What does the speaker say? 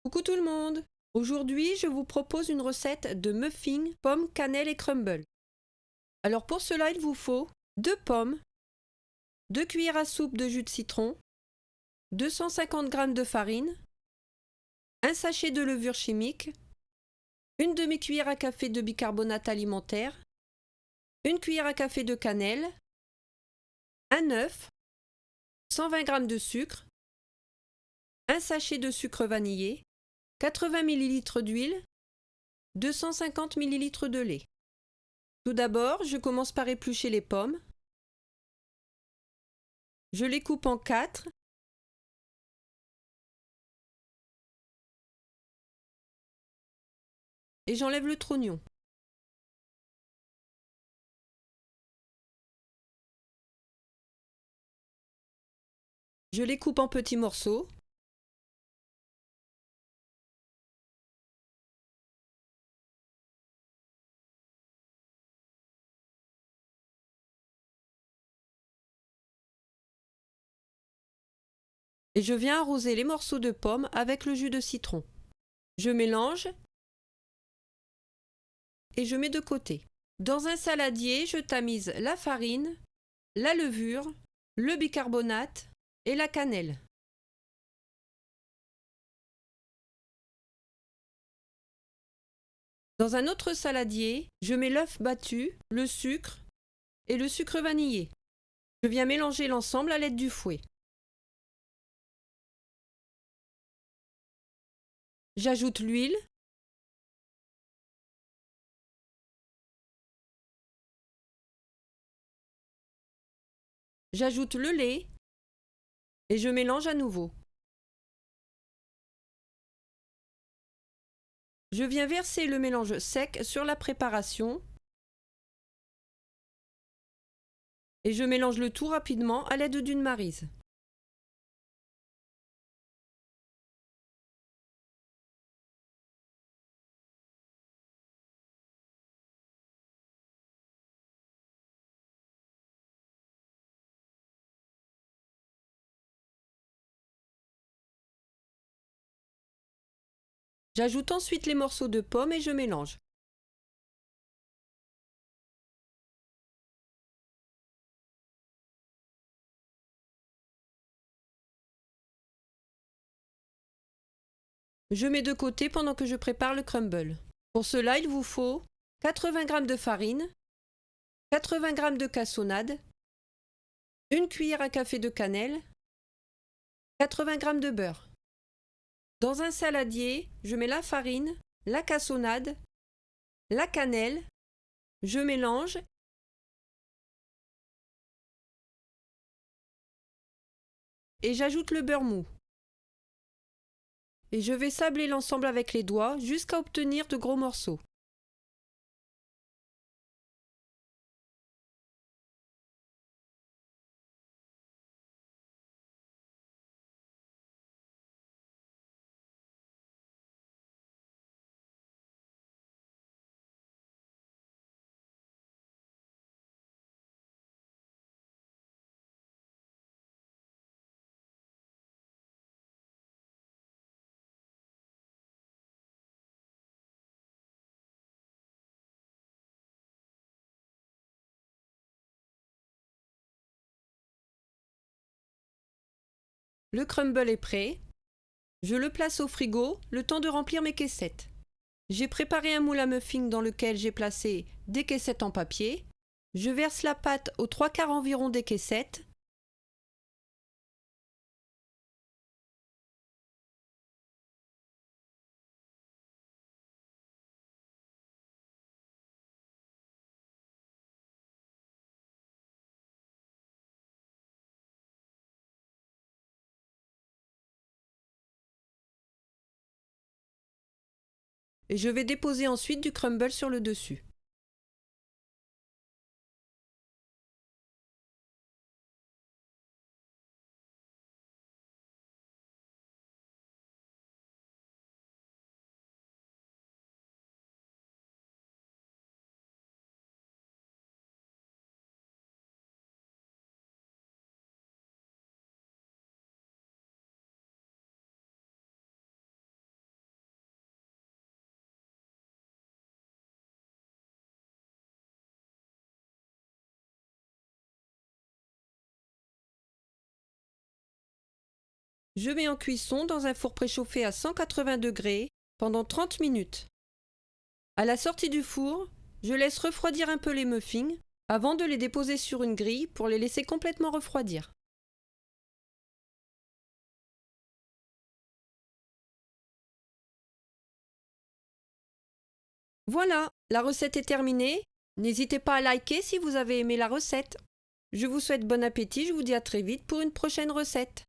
Coucou tout le monde! Aujourd'hui, je vous propose une recette de muffins, pommes, cannelle et crumble. Alors pour cela, il vous faut 2 pommes, 2 cuillères à soupe de jus de citron, 250 g de farine, un sachet de levure chimique, une demi-cuillère à café de bicarbonate alimentaire, une cuillère à café de cannelle, un œuf, 120 g de sucre, un sachet de sucre vanillé, 80 ml d'huile, 250 ml de lait. Tout d'abord, je commence par éplucher les pommes. Je les coupe en 4 et j'enlève le trognon. Je les coupe en petits morceaux. Et je viens arroser les morceaux de pommes avec le jus de citron. Je mélange et je mets de côté. Dans un saladier, je tamise la farine, la levure, le bicarbonate et la cannelle. Dans un autre saladier, je mets l'œuf battu, le sucre et le sucre vanillé. Je viens mélanger l'ensemble à l'aide du fouet. J'ajoute l'huile, j'ajoute le lait et je mélange à nouveau. Je viens verser le mélange sec sur la préparation et je mélange le tout rapidement à l'aide d'une maryse. J'ajoute ensuite les morceaux de pommes et je mélange. Je mets de côté pendant que je prépare le crumble. Pour cela, il vous faut 80 g de farine, 80 g de cassonade, une cuillère à café de cannelle, 80 g de beurre. Dans un saladier, je mets la farine, la cassonade, la cannelle, je mélange et j'ajoute le beurre mou. Et je vais sabler l'ensemble avec les doigts jusqu'à obtenir de gros morceaux. Le crumble est prêt. Je le place au frigo, le temps de remplir mes caissettes. J'ai préparé un moule à muffins dans lequel j'ai placé des caissettes en papier. Je verse la pâte aux 3/4 environ des caissettes. Et je vais déposer ensuite du crumble sur le dessus. Je mets en cuisson dans un four préchauffé à 180 degrés pendant 30 minutes. À la sortie du four, je laisse refroidir un peu les muffins avant de les déposer sur une grille pour les laisser complètement refroidir. Voilà, la recette est terminée. N'hésitez pas à liker si vous avez aimé la recette. Je vous souhaite bon appétit, je vous dis à très vite pour une prochaine recette.